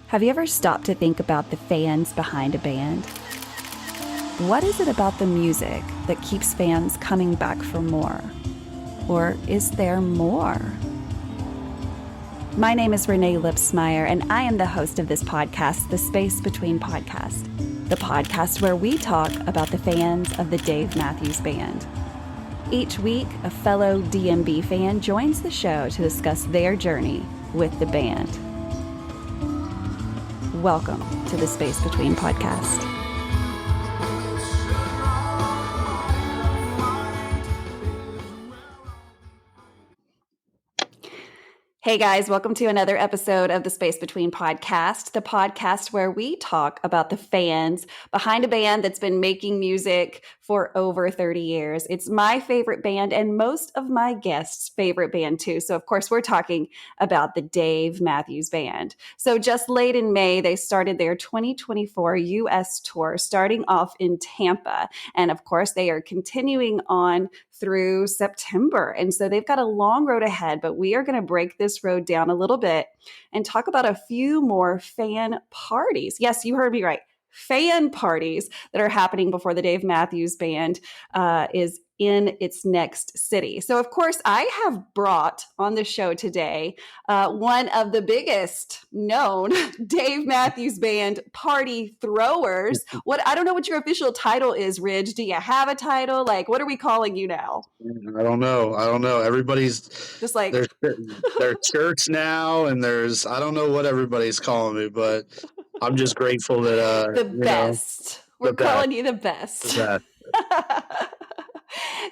Have you ever stopped to think about the fans behind a band? What is it about the music that keeps fans coming back for more? Or is there more? My name is Renae Lipsmeyer, and I am the host of this podcast, The Space Between Podcast, the podcast where we talk about the fans of the Dave Matthews Band. Each week, a fellow DMB fan joins the show to discuss their journey with the band. Welcome to the Space Between Podcast. Hey guys, welcome to another episode of the Space Between Podcast, the podcast where we talk about the fans behind a band that's been making music for over 30 years. It's my favorite band and most of my guests' favorite band too. So of course, we're talking about the Dave Matthews Band. So just late in May, they started their 2024 US tour, starting off in Tampa. And of course, they are continuing on through September. And so they've got a long road ahead, but we are going to break this road down a little bit and talk about a few more fan parties. Yes, you heard me right. Fan parties that are happening before the Dave Matthews Band is in its next city. So, of course, I have brought on the show today one of the biggest known Dave Matthews Band party throwers. I don't know what your official title is, Ridge. Do you have a title? Like, what are we calling you now? I don't know. Everybody's just like there's church now, and I don't know what everybody's calling me, but I'm just grateful that the best. We're calling you the best. The best.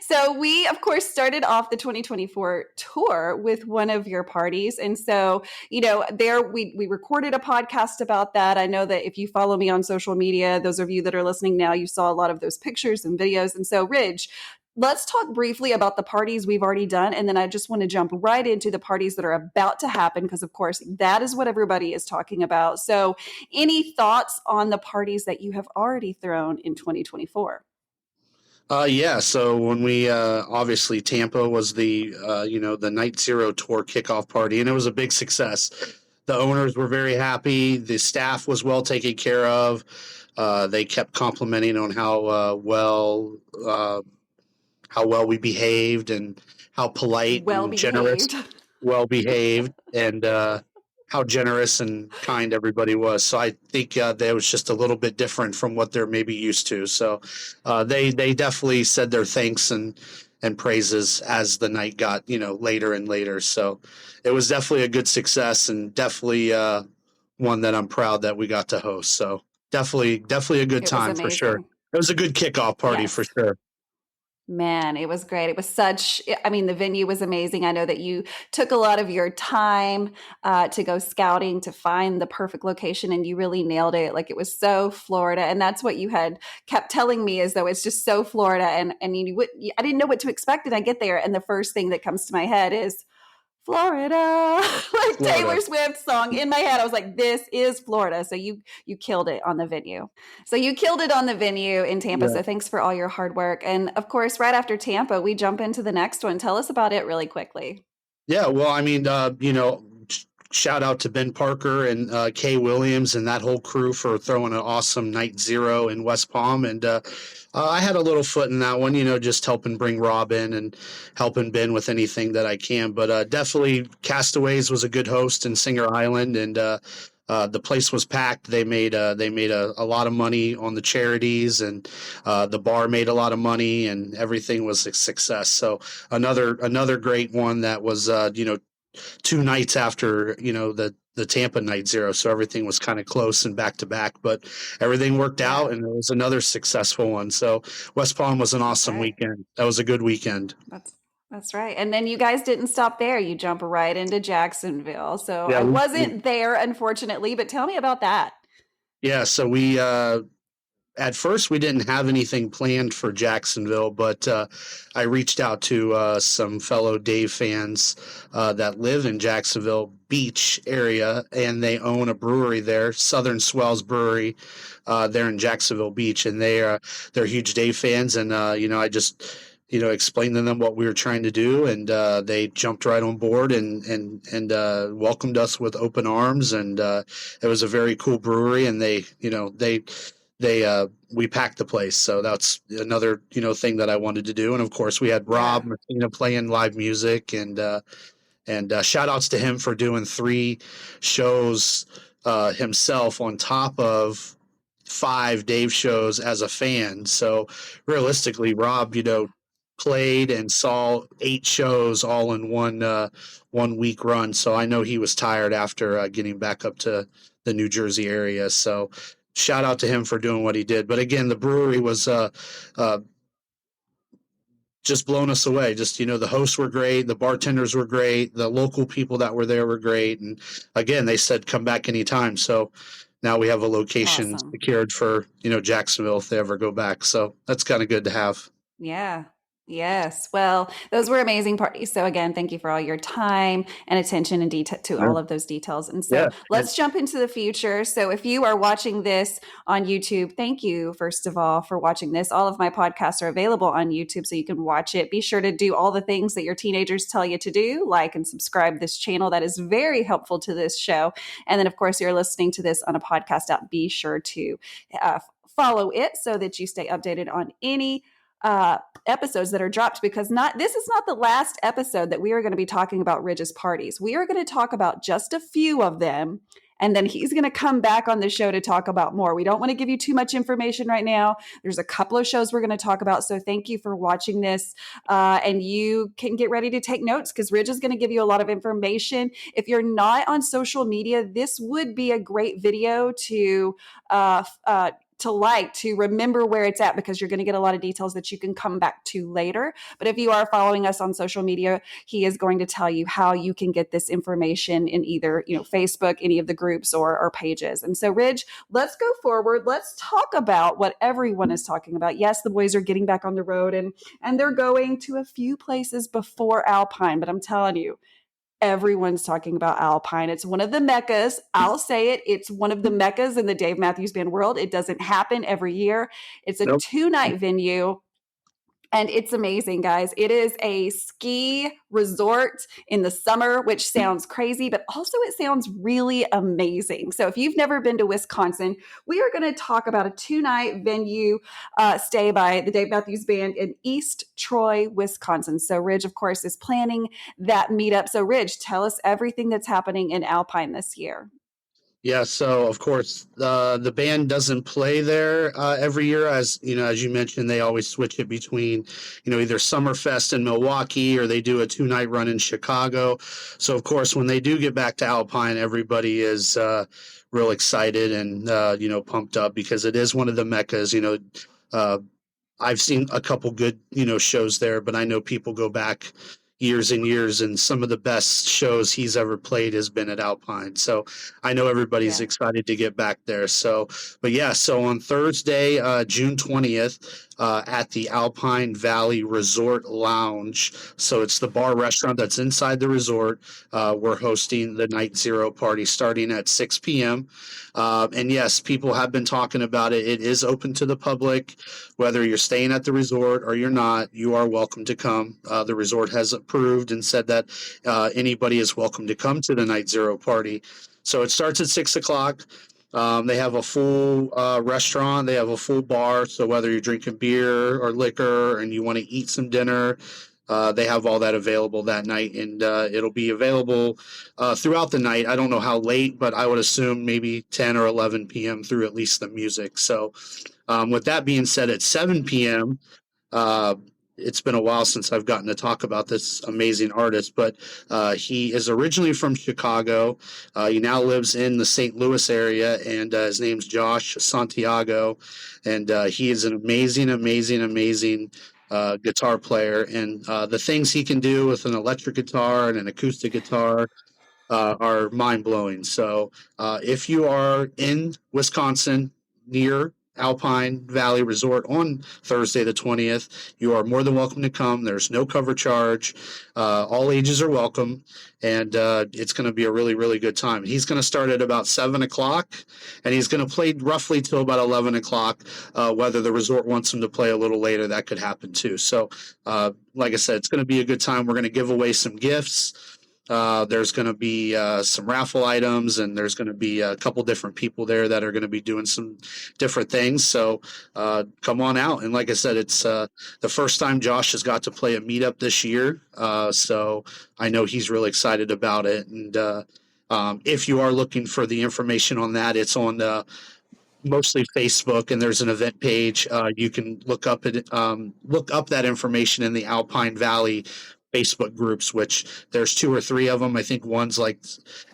So we, of course, started off the 2024 tour with one of your parties. And so, there we recorded a podcast about that. I know that if you follow me on social media, those of you that are listening now, you saw a lot of those pictures and videos. And so, Ridge, let's talk briefly about the parties we've already done. And then I just want to jump right into the parties that are about to happen, because, of course, that is what everybody is talking about. So any thoughts on the parties that you have already thrown in 2024? Yeah. So when we obviously Tampa was the Night Zero tour kickoff party, and it was a big success. The owners were very happy. The staff was well taken care of. They kept complimenting on how well we behaved and how polite and generous, well behaved, and how generous and kind everybody was. So I think that was just a little bit different from what they're maybe used to. So they definitely said their thanks and praises as the night got later and later. So it was definitely a good success, and definitely one that I'm proud that we got to host. So definitely a good time for sure. It was a good kickoff party for sure. Man, it was great. It was the venue was amazing. I know that you took a lot of your time to go scouting to find the perfect location, and you really nailed it. Like, it was so Florida. And that's what you had kept telling me, is though it's just so Florida. And I didn't know what to expect. And I get there, and the first thing that comes to my head is Florida, like Florida. Taylor Swift song in my head. I was like, this is Florida. So you killed it on the venue. So you killed it on the venue in Tampa. Yeah. So thanks for all your hard work. And of course, right after Tampa, we jump into the next one. Tell us about it really quickly. Yeah, well, shout out to Ben Parker and Kay Williams and that whole crew for throwing an awesome Night Zero in West Palm. And I had a little foot in that one, just helping bring Rob in and helping Ben with anything that I can. But definitely Castaways was a good host in Singer Island, and the place was packed. They made a lot of money on the charities, and the bar made a lot of money, and everything was a success. So another great one that was 2 nights after the Tampa Night Zero, so everything was kind of close and back to back, but everything worked out, and it was another successful one. So West Palm was an awesome weekend. That was a good weekend. That's right. And then you guys didn't stop there. You jump right into Jacksonville. So I wasn't there, unfortunately, but tell me about that. Yeah, so we at first we didn't have anything planned for Jacksonville, but I reached out to some fellow Dave fans that live in Jacksonville Beach area, and they own a brewery there, Southern Swells Brewery, there in Jacksonville Beach, and they're huge Dave fans, and I just explained to them what we were trying to do, and they jumped right on board and welcomed us with open arms. And it was a very cool brewery, and we packed the place. So that's another thing that I wanted to do. And of course, we had Rob Yeah. Martina playing live music, and shout outs to him for doing 3 shows himself on top of 5 Dave shows as a fan. So realistically, Rob, played and saw 8 shows all in 1 week run. So I know he was tired after getting back up to the New Jersey area. So shout out to him for doing what he did. But again, the brewery was just blown us away. Just, the hosts were great. The bartenders were great. The local people that were there were great. And again, they said, come back anytime. So now we have a location Awesome. secured for, Jacksonville if they ever go back. So that's kind of good to have. Yeah. Yes. Well, those were amazing parties. So again, thank you for all your time and attention and detail to Yeah. all of those details. And so Yeah. let's jump into the future. So if you are watching this on YouTube, thank you, first of all, for watching this. All of my podcasts are available on YouTube, so you can watch it. Be sure to do all the things that your teenagers tell you to do, like and subscribe this channel. That is very helpful to this show. And then, of course, you're listening to this on a podcast app. Be sure to follow it so that you stay updated on any episodes that are dropped, because this is not the last episode that we are going to be talking about Ridge's parties. We are going to talk about just a few of them, and then he's going to come back on the show to talk about more. We don't want to give you too much information right now. There's a couple of shows we're going to talk about, so thank you for watching this, and you can get ready to take notes because Ridge is going to give you a lot of information. If you're not on social media, this would be a great video to remember where it's at, because you're going to get a lot of details that you can come back to later. But if you are following us on social media, he is going to tell you how you can get this information in either, Facebook, any of the groups or pages. And so, Ridge, let's go forward. Let's talk about what everyone is talking about. Yes, the boys are getting back on the road and they're going to a few places before Alpine, but I'm telling you, everyone's talking about Alpine. It's one of the meccas. I'll say it. It's one of the meccas in the Dave Matthews Band world. It doesn't happen every year. It's a Nope. 2-night venue. And it's amazing, guys. It is a ski resort in the summer, which sounds crazy, but also it sounds really amazing. So if you've never been to Wisconsin, we are going to talk about a 2-night venue stay by the Dave Matthews Band in East Troy, Wisconsin. So Ridge, of course, is planning that meetup. So Ridge, tell us everything that's happening in Alpine this year. Yeah, so of course the band doesn't play there every year, as you mentioned. They always switch it between either Summerfest in Milwaukee or they do a 2-night run in Chicago. So of course when they do get back to Alpine, everybody is real excited and pumped up because it is one of the meccas. I've seen a couple good shows there, but I know people go back years and years, and some of the best shows he's ever played has been at Alpine. So I know everybody's Yeah. excited to get back there. So on Thursday, June 20th, at the Alpine Valley Resort Lounge. So it's the bar restaurant that's inside the resort. We're hosting the Night Zero party starting at 6 p.m. And yes, people have been talking about it. It is open to the public. Whether you're staying at the resort or you're not, you are welcome to come. The resort has approved and said that anybody is welcome to come to the Night Zero party. So it starts at 6 o'clock. They have a full restaurant. They have a full bar. So whether you're drinking beer or liquor and you want to eat some dinner, they have all that available that night, and it'll be available throughout the night. I don't know how late, but I would assume maybe 10 or 11 p.m. through at least the music. So with that being said, at 7 p.m., it's been a while since I've gotten to talk about this amazing artist, but he is originally from Chicago. He now lives in the St. Louis area, and his name's Josh Santiago, and he is an amazing guitar player. And the things he can do with an electric guitar and an acoustic guitar are mind-blowing. So if you are in Wisconsin near Alpine Valley Resort on Thursday the 20th. You are more than welcome to come. There's no cover charge. All ages are welcome, and it's going to be a really, really good time. He's going to start at about 7 o'clock, and he's going to play roughly till about 11 o'clock. Whether the resort wants him to play a little later, that could happen too. So, like I said, it's going to be a good time. We're going to give away some gifts. There's going to be some raffle items, and there's going to be a couple different people there that are going to be doing some different things. So come on out. And like I said, it's the first time Josh has got to play a meetup this year. So I know he's really excited about it. And if you are looking for the information on that, it's on mostly Facebook, and there's an event page. You can look up that information in the Alpine Valley Facebook groups, which there's 2 or 3 of them. I think one's like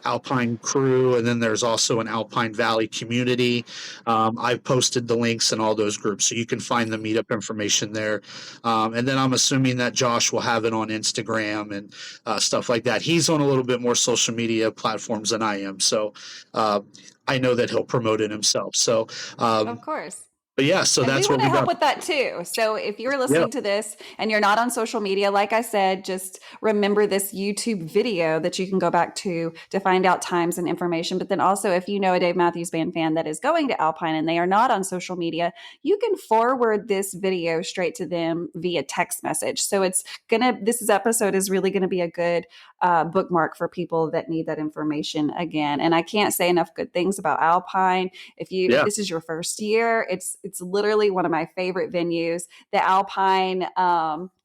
Alpine Crew, and then there's also an Alpine Valley community. I've posted the links in all those groups, so you can find the meetup information there. And then I'm assuming that Josh will have it on Instagram and stuff like that. He's on a little bit more social media platforms than I am, so I know that he'll promote it himself. So, Of course. but yeah, so And that's we what want we to help got. with that too. So if you're listening to this and you're not on social media, like I said, just remember this YouTube video that you can go back to find out times and information. But then also, if you know a Dave Matthews Band fan that is going to Alpine and they are not on social media, you can forward this video straight to them via text message. So this episode is really going to be a good bookmark for people that need that information again. And I can't say enough good things about Alpine. If this is your first year, it's literally one of my favorite venues. The Alpine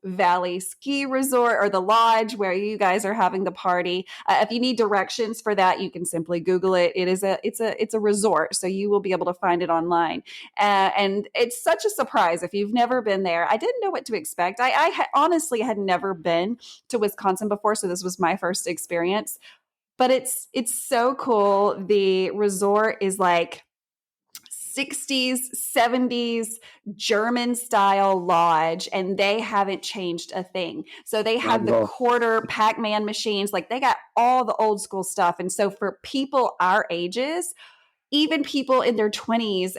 Valley Ski Resort, or the lodge where you guys are having the party. If you need directions for that, you can simply Google it. It's a resort, so you will be able to find it online. And it's such a surprise if you've never been there. I didn't know what to expect. I honestly had never been to Wisconsin before, so this was my first experience. But it's so cool. The resort is like 60s, 70s German style lodge, and they haven't changed a thing. So they have the quarter Pac-Man machines, like they got all the old school stuff. And so for people our ages, even people in their 20s,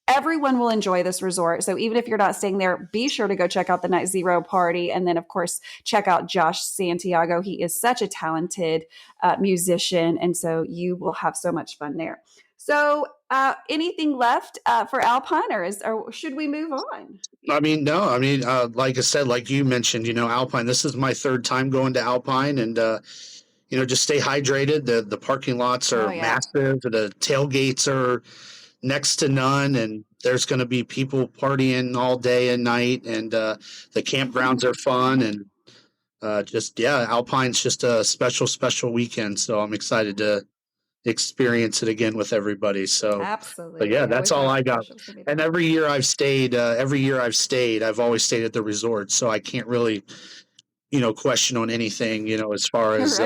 everyone will enjoy this resort. So even if you're not staying there, be sure to go check out the Night Zero party. And then, of course, check out Josh Santiago. He is such a talented musician. And so you will have so much fun there. So anything left for Alpine, or should we move on? I mean, no. I mean, like I said, like you mentioned, Alpine. This is my 3rd time going to Alpine, and just stay hydrated. The parking lots are massive. The tailgates are next to none, and there's going to be people partying all day and night, and the campgrounds are fun, and Alpine's just a special weekend. So I'm excited to experience it again with everybody. So absolutely. But yeah, that's all I got. And every year I've stayed, I've always stayed at the resort. So I can't really, question on anything, as far as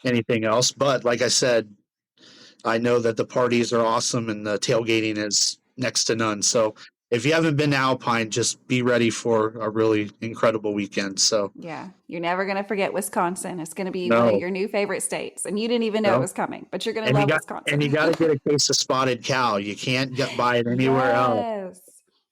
anything else. But like I said, I know that the parties are awesome and the tailgating is next to none. So if you haven't been to Alpine, just be ready for a really incredible weekend. So yeah, you're never going to forget Wisconsin. It's going to be one of your new favorite states, and you didn't even know it was coming, but you're going to love Wisconsin. And you got to get a case of Spotted Cow. You can't buy it anywhere else.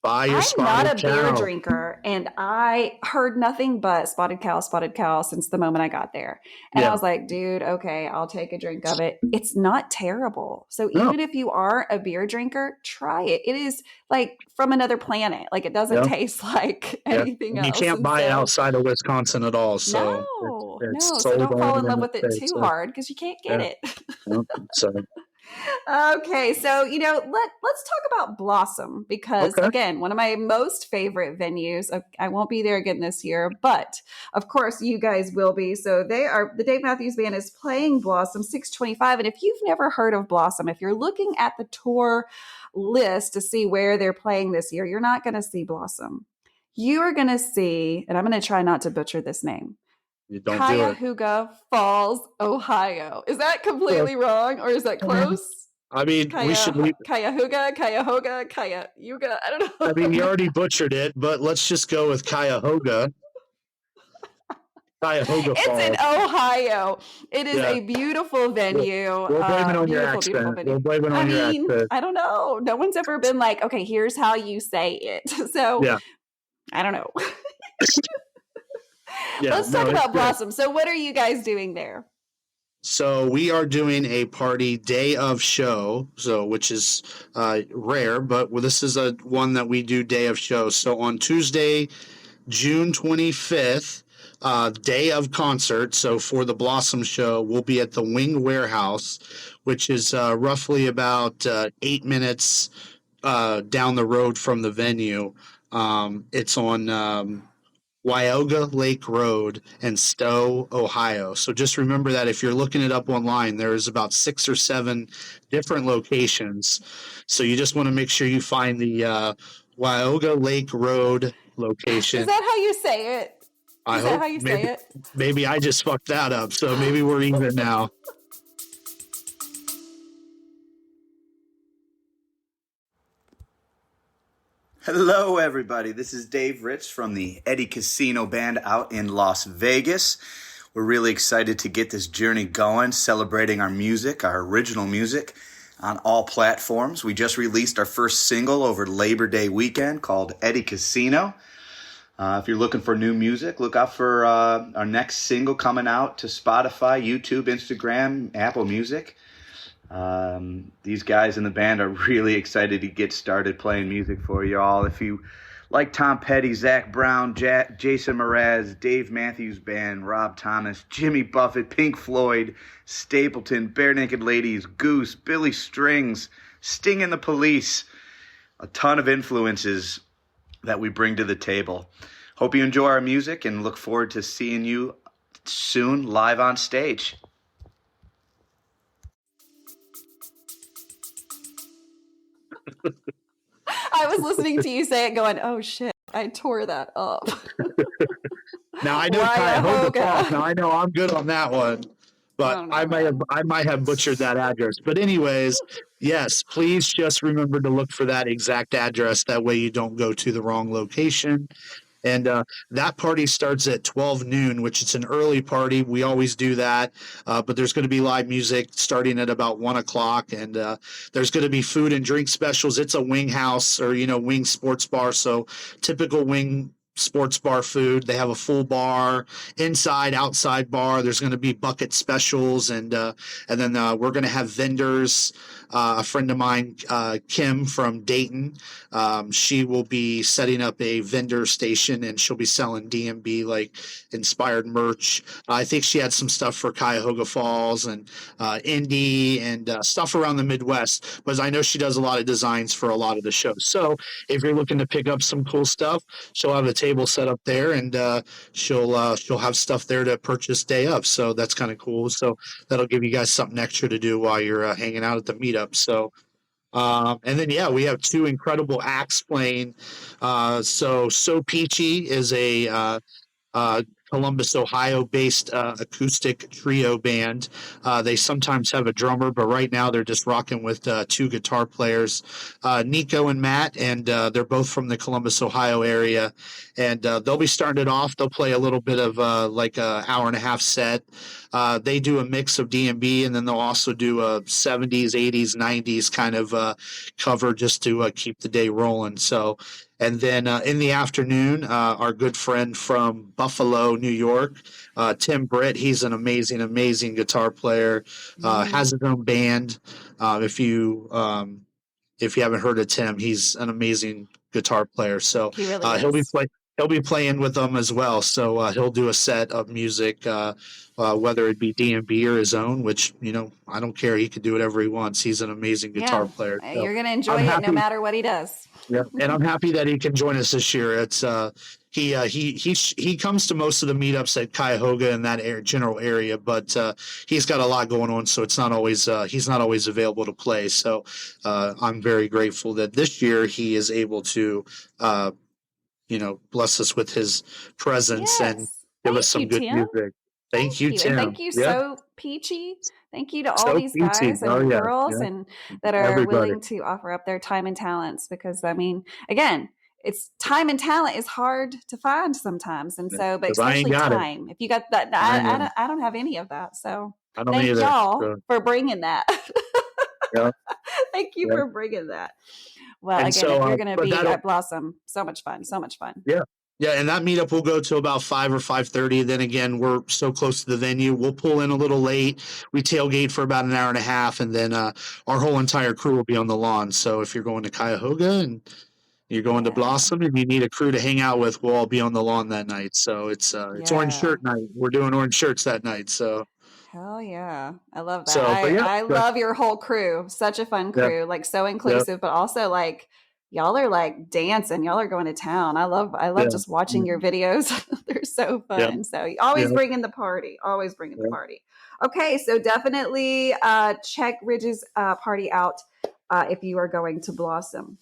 Buy your Spotted Cow. I'm not a beer drinker, and I heard nothing but Spotted Cow since the moment I got there. And I was like, dude, okay, I'll take a drink of it. It's not terrible. So even if you are a beer drinker, try it. It is like from another planet. Like it doesn't taste like anything else. You can't buy it outside of Wisconsin at all. So no. So don't fall in love with it too hard, because you can't get it. Okay, so let's talk about Blossom, because again, one of my most favorite venues. I won't be there again this year, but of course you guys will be. So the Dave Matthews Band is playing Blossom 625, and if you've never heard of Blossom, if you're looking at the tour list to see where they're playing this year, you're not going to see Blossom. You are going to see, and I'm going to try not to butcher this name, Cuyahoga Falls, Ohio. Is that completely wrong, or is that close? I mean, we should leave Cuyahoga. I don't know. I mean, you already butchered it, but let's just go with Cuyahoga. Cuyahoga It's in Falls. Ohio. It is Yeah. a beautiful venue. We'll blame it on your Beautiful, beautiful accent. venue. We'll blame it I on your mean, accent. I don't know. No one's ever been like, okay, here's how you say it. So Yeah. I don't know. Yeah. Let's No, talk it's about good. Blossom. So what are you guys doing there? So we are doing a party day of show, so which is rare, but this is a one that we do day of show. So on Tuesday, June 25th, day of concert. So for the Blossom Show, we'll be at the Wing Warehouse, which is roughly about 8 minutes down the road from the venue. It's on Wyoga Lake Road in Stowe, Ohio. So just remember that if you're looking it up online, there's about 6 or 7 different locations. So you just want to make sure you find the Wyoga Lake Road location. Is that how you say it? I Is that hope how you say it? maybe I just fucked that up. So maybe we're even now. Hello, everybody. This is Dave Rich from the Eddie Casino Band out in Las Vegas. We're really excited to get this journey going, celebrating our music, our original music, on all platforms. We just released our first single over Labor Day weekend called Eddie Casino. If you're looking for new music, look out for our next single coming out to Spotify, YouTube, Instagram, Apple Music. These guys in the band are really excited to get started playing music for you all. If you like Tom Petty, Zach Brown, Jason Mraz, Dave Matthews Band, Rob Thomas, Jimmy Buffett, Pink Floyd, Stapleton, Bare Naked Ladies, Goose, Billy Strings, Sting and the Police, a ton of influences that we bring to the table. Hope you enjoy our music and look forward to seeing you soon live on stage. I was listening to you say it going, oh shit, I tore that up. Now I know Cuyahoga Falls. Now I know I'm good on that one, but I might have butchered that address. But anyways, yes, please just remember to look for that exact address. That way you don't go to the wrong location. And that party starts at 12 noon, which is an early party. We always do that. But there's going to be live music starting at about 1 o'clock. And there's going to be food and drink specials. It's a wing house or, wing sports bar. So typical wing sports bar food. They have a full bar, inside, outside bar. There's going to be bucket specials. And then we're going to have vendors. A friend of mine, Kim from Dayton, she will be setting up a vendor station and she'll be selling DMB like inspired merch. I think she had some stuff for Cuyahoga Falls and Indy and stuff around the Midwest, but I know she does a lot of designs for a lot of the shows. So if you're looking to pick up some cool stuff, she'll have a table set up there and she'll have stuff there to purchase day of. So that's kind of cool. So that'll give you guys something extra to do while you're hanging out at the meetup. So, and then, we have 2 incredible acts playing. So Peachy is a Columbus, Ohio-based acoustic trio band. They sometimes have a drummer, but right now they're just rocking with 2 guitar players, Nico and Matt, and they're both from the Columbus, Ohio area. And they'll be starting it off. They'll play a little bit of like an hour and a half set. They do a mix of D&B, and then they'll also do a 70s, 80s, 90s kind of cover just to keep the day rolling. So. And then in the afternoon, our good friend from Buffalo, New York, Tim Britt, he's an amazing, amazing guitar player, has his own band. If you haven't heard of Tim, he's an amazing guitar player. So he really he'll be playing with them as well. So he'll do a set of music, whether it be D&B or his own, which, I don't care. He can do whatever he wants. He's an amazing guitar player. So you're going to enjoy it no matter what he does. Yeah, and I'm happy that he can join us this year. It's he comes to most of the meetups at Cuyahoga in that general area, but he's got a lot going on, so it's not always he's not always available to play. So I'm very grateful that this year he is able to bless us with his presence and give us some good music. Thank you, Tim. And thank you, So Peachy. Thank you to all these guys and girls and that are willing to offer up their time and talents because, again, it's time and talent is hard to find sometimes. And so, but Because I ain't especially got it. time, if you got that, I don't have any of that. So I don't thank either. y'all So, for bringing that. yeah, Thank you yeah. for bringing that. Well, And again, if so, you're going to but be that'll, at Blossom, so much fun, so much fun. yeah. Yeah, and that meetup will go to about 5 or 5:30. Then again, we're so close to the venue. We'll pull in a little late. We tailgate for about an hour and a half, and then our whole entire crew will be on the lawn. So if you're going to Cuyahoga and you're going to Yeah. Blossom and you need a crew to hang out with, we'll all be on the lawn that night. So it's orange Yeah. shirt night. We're doing orange shirts that night. So Hell yeah. I love that. but yeah, I love your whole crew. Such a fun yeah, crew. Like so yeah, inclusive, but also like y'all are like dancing. Y'all are going to town. I love yeah, just watching your mhm, videos. They're so yeah, fun. So you yeah, always bringing the party. Always bringing the yeah, party. Okay, so definitely check Ridge's party out if you are going to Blossom.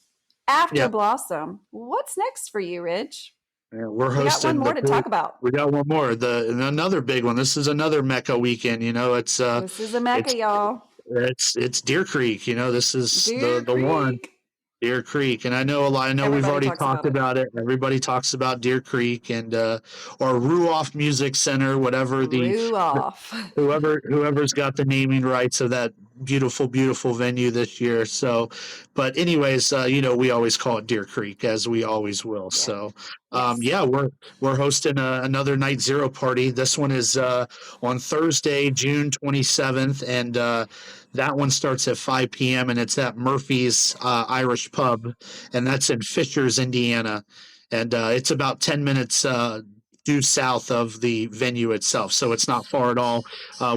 After yeah. Blossom, what's next for you, Ridge? Yeah, we're We got one hosting more the to big. talk about. We got one more. And another big one. This is another Mecca weekend. This is a Mecca, it's y'all. it's Deer Creek. This is Deer the one. Creek. Deer Creek, and I know a lot. I know we've Everybody already talks talked about it. about it. Everybody talks about Deer Creek and or Ruoff Music Center, whatever the Rue off. whoever's got the naming rights of that beautiful venue this year. So, but anyways, we always call it Deer Creek, as we always will. Yeah. So, Yes. yeah, we're hosting another Night Zero party. This one is on Thursday, June 27th, and that one starts at 5 p.m. and it's at Murphy's Irish Pub, and that's in Fishers, Indiana, and it's about 10 minutes due south of the venue itself, so it's not far at all.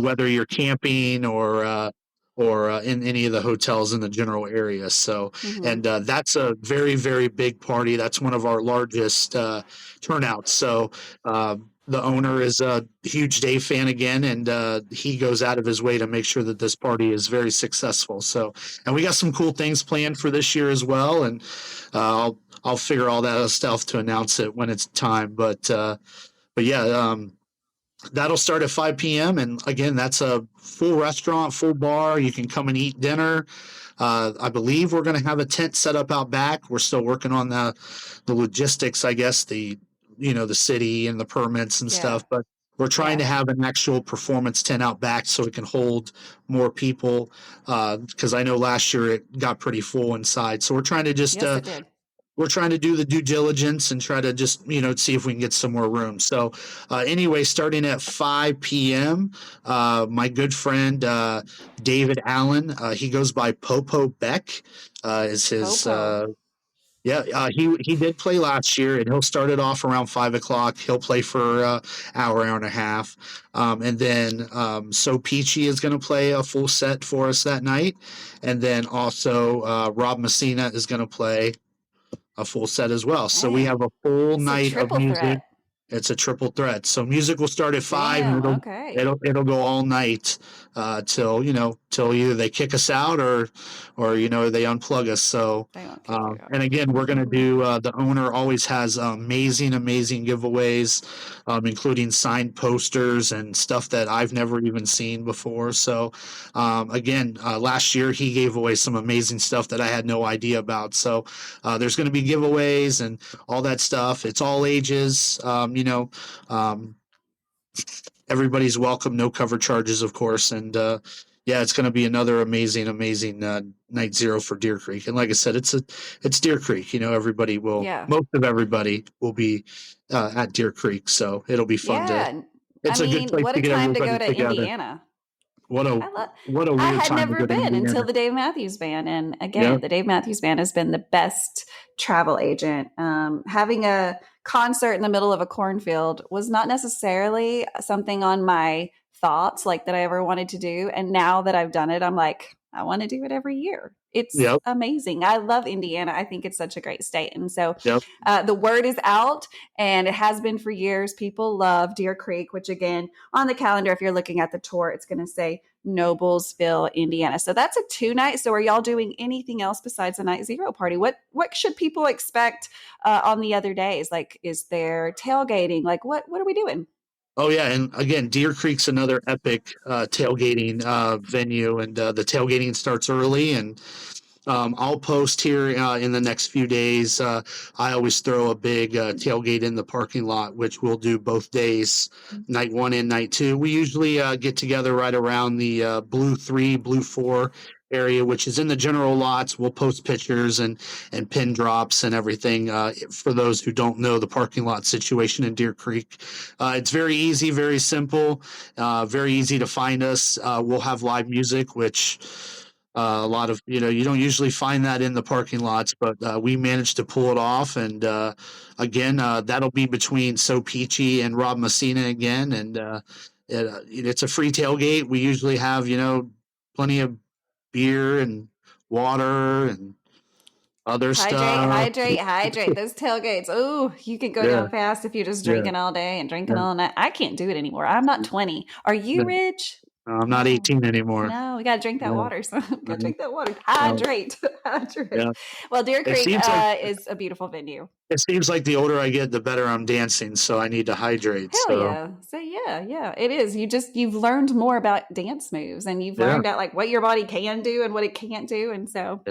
Whether you're camping or in any of the hotels in the general area. So, Mm-hmm. and that's a very big party. That's one of our largest turnouts. So. The owner is a huge Dave fan again, and he goes out of his way to make sure that this party is very successful. So, and we got some cool things planned for this year as well, and I'll figure all that stuff to announce it when it's time. But yeah, that'll start at 5 p.m. And again, that's a full restaurant, full bar. You can come and eat dinner. I believe we're going to have a tent set up out back. We're still working on the logistics, I guess, the city and the permits and Yeah. stuff. But we're trying Yeah. to have an actual performance tent out back so it can hold more people. Because I know last year it got pretty full inside. So we're trying to just Yes, it did. we're trying to do the due diligence and try to just see if we can get some more room. So anyway, starting at 5 p.m., my good friend David Allen, he goes by Popo Beck, is his Popo. yeah, he did play last year, and he'll start it off around 5 o'clock. He'll play for hour and a half, and then So Peachy is going to play a full set for us that night, and then also Rob Messina is going to play a full set as well. So we have Dang. a full It's a night of triple music. threat. It's a triple threat. So music will start at 5, and Damn. it'll Okay. it'll it'll go all night till either they kick us out or they unplug us. So They won't kick you and again, we're going to out. do. The owner always has amazing giveaways, including signed posters and stuff that I've never even seen before. So again, last year he gave away some amazing stuff that I had no idea about. So there's going to be giveaways and all that stuff. It's all ages. Everybody's welcome. No cover charges, of course. And yeah, it's going to be another amazing night zero for Deer Creek. And like I said, it's Deer Creek. Yeah. Most of everybody will be at Deer Creek, so it'll be fun to. Yeah. I It's a good mean, place what to a get time to everybody go to together. Indiana. What a I love. what a I weird had time to never go to been until Indiana. the Dave Matthews Band, and Yeah, again, the Dave Matthews Band has been the best travel agent. Having a concert in the middle of a cornfield was not necessarily something on my thoughts like that I ever wanted to do, and now that I've done it, I'm like, I want to do it every year. It's yep, amazing. I love Indiana. I think it's such a great state, and so yep. the word is out, and it has been for years. People love Deer Creek, which again on the calendar, if you're looking at the tour, it's going to say Noblesville, Indiana. So that's a 2 night. So are y'all doing anything else besides a night zero party? What should people expect on the other days? Like, is there tailgating? Like, what are we doing? Oh yeah, and again, Deer Creek's another epic tailgating venue, and the tailgating starts early, and I'll post here in the next few days. I always throw a big tailgate in the parking lot, which we'll do both days, night 1 and night 2. We usually get together right around the Blue 3, Blue 4 area, which is in the general lots. We'll post pictures and pin drops and everything. For those who don't know the parking lot situation in Deer Creek, it's very easy, very simple, very easy to find us. We'll have live music, which a lot of, you don't usually find that in the parking lots, but we managed to pull it off. And again, that'll be between So Peachy and Rob Messina again. And it's a free tailgate. We usually have, plenty of beer and water and other stuff. Hydrate. Those tailgates. Oh, you can go Yeah, down fast if you're just yeah, drinking all day and drinking yeah. all night. I can't do it anymore. I'm not 20. Are you, No, Ridge? I'm not No. 18 anymore. No, we got to drink that Yeah, water. So got to yeah, drink that water. yeah, Hydrate. Hydrate. yeah. Well, Deer It Creek seems like is a beautiful venue. it seems like the older I get, the better I'm dancing. So I need to hydrate. Hell So yeah. So yeah, it is. You've learned more about dance moves and you've yeah. learned out like what your body can do and what it can't do. And so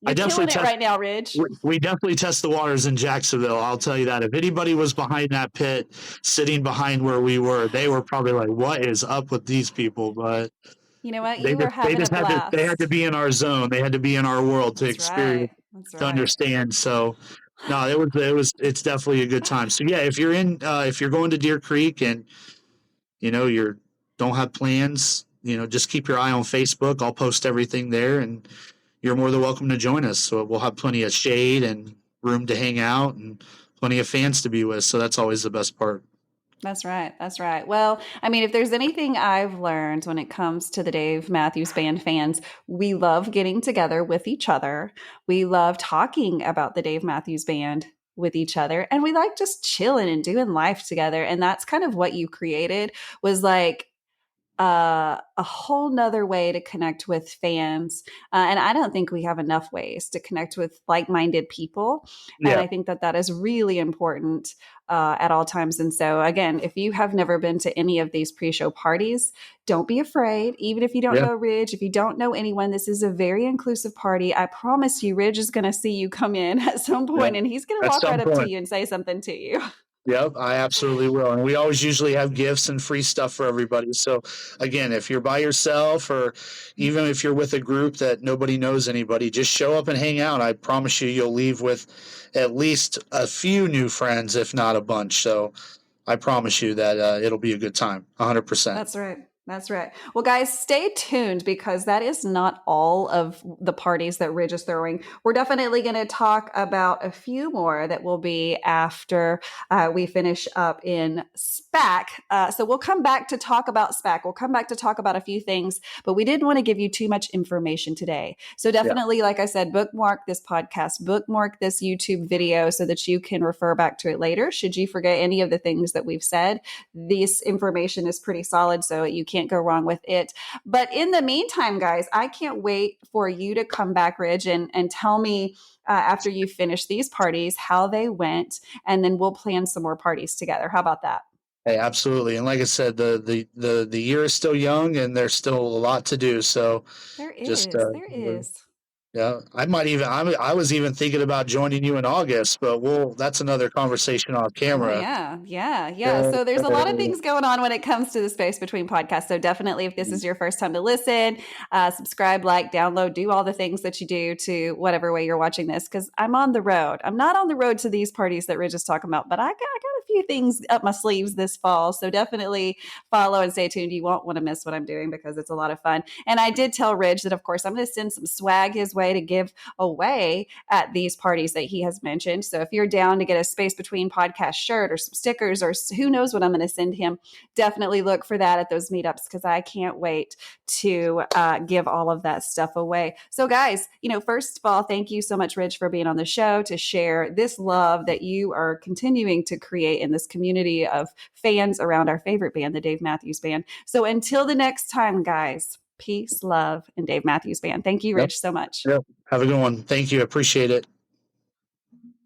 I you're definitely killing it test. right now, Ridge. We definitely test the waters in Jacksonville. I'll tell you that. If anybody was behind that pit, sitting behind where we were, they were probably like, "What is up with these people?" But You know what? they You were just they having a just had to blast. be in our zone. They had to be in our world to That's right. experience, That's to right. understand. So no, it's definitely a good time. So yeah, if you're going to Deer Creek and you're don't have plans, just keep your eye on Facebook. I'll post everything there, and you're more than welcome to join us. So we'll have plenty of shade and room to hang out and plenty of fans to be with. So that's always the best part. That's right. That's right. Well, I mean, if there's anything I've learned when it comes to the Dave Matthews Band fans, we love getting together with each other. We love talking about the Dave Matthews Band with each other. And we like just chilling and doing life together. And that's kind of what you created was like a whole nother way to connect with fans. And I don't think we have enough ways to connect with like minded people. And Yeah. I think that that is really important at all times. And so, again, if you have never been to any of these pre show parties, don't be afraid. Even if you don't Yeah. know Ridge, if you don't know anyone, this is a very inclusive party. I promise you, Ridge is going to see you come in at some Yeah. point and he's going to At walk right some up to point. you and say something to you. Yep, I absolutely will. And we always usually have gifts and free stuff for everybody. So again, if you're by yourself or even if you're with a group that nobody knows anybody, just show up and hang out. I promise you'll leave with at least a few new friends, if not a bunch. So I promise you that it'll be a good time. 100%. That's right. That's right. Well, guys, stay tuned because that is not all of the parties that Ridge is throwing. We're definitely going to talk about a few more that will be after we finish up in SPAC. So we'll come back to talk about SPAC. We'll come back to talk about a few things, but we didn't want to give you too much information today. So definitely, like I said, bookmark this podcast, bookmark this YouTube video so that you can refer back to it later. Should you forget any of the things that we've said, this information is pretty solid, so you can't go wrong with it. But in the meantime, guys, I can't wait for you to come back, Ridge, and tell me after you finish these parties how they went, and then we'll plan some more parties together. How about that? Hey, absolutely. And like I said, the year is still young and there's still a lot to do. So There just is. There is. yeah, I was even thinking about joining you in August, but that's another conversation off Oh camera. yeah. So there's a lot of things going on when it comes to the Space Between podcast. So definitely, if this is your first time to listen, subscribe, like, download, do all the things that you do to whatever way you're watching this. Because I'm on the road. I'm not on the road to these parties that Ridge is talking about, but I got a few things up my sleeves this fall. So definitely follow and stay tuned. You won't want to miss what I'm doing because it's a lot of fun. And I did tell Ridge that, of course, I'm going to send some swag his way to give away at these parties that he has mentioned. So if you're down to get a Space Between podcast shirt or some stickers or who knows what I'm going to send him, definitely look for that at those meetups because I can't wait to give all of that stuff away. So guys, first of all, thank you so much, Ridge, for being on the show to share this love that you are continuing to create in this community of fans around our favorite band, the Dave Matthews Band. So until the next time, guys, peace, love, and Dave Matthews Band. Thank you, Rich, so much. Yep. Have a good one. Thank you. Appreciate it.